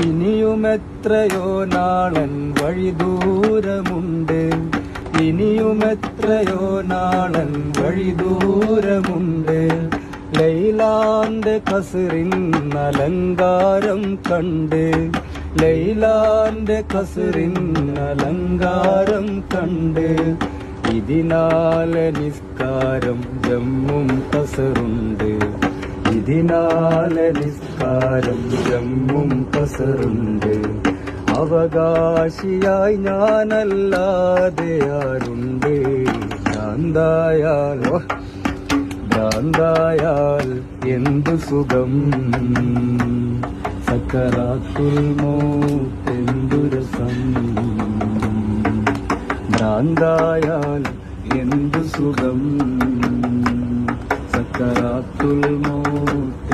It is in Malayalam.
ഇനിയും എത്രയോ നാളൻ വഴി ദൂരമുണ്ട്, ഇനിയും എത്രയോ നാളൻ വഴി ദൂരമുണ്ട്. ലൈലാന്റെ കസറിൻ അലങ്കാരം കണ്ട്, ലൈലാന്റെ കസറിൻ അലങ്കാരം കണ്ട്. ഇതിനാലെ നിസ്കാരം ജമ്മും കസറുണ്ട്, ഇതിനാലെ നിസ്കാരം ജമ്മും കസറുണ്ട്. അവകാശിയായി ഞാനല്ലാതെ ആരുണ്ട്? ഭ്രാന്തായാലോ ഭ്രാന്തായാൽ എന്തു സുഖം, സക്കറാത്തുൽ മൗത്ത് എന്തു രസം. ഭ്രാന്തായാൽ എന്തു സുഖം, സക്കറാത്തുൽ മൗത്ത്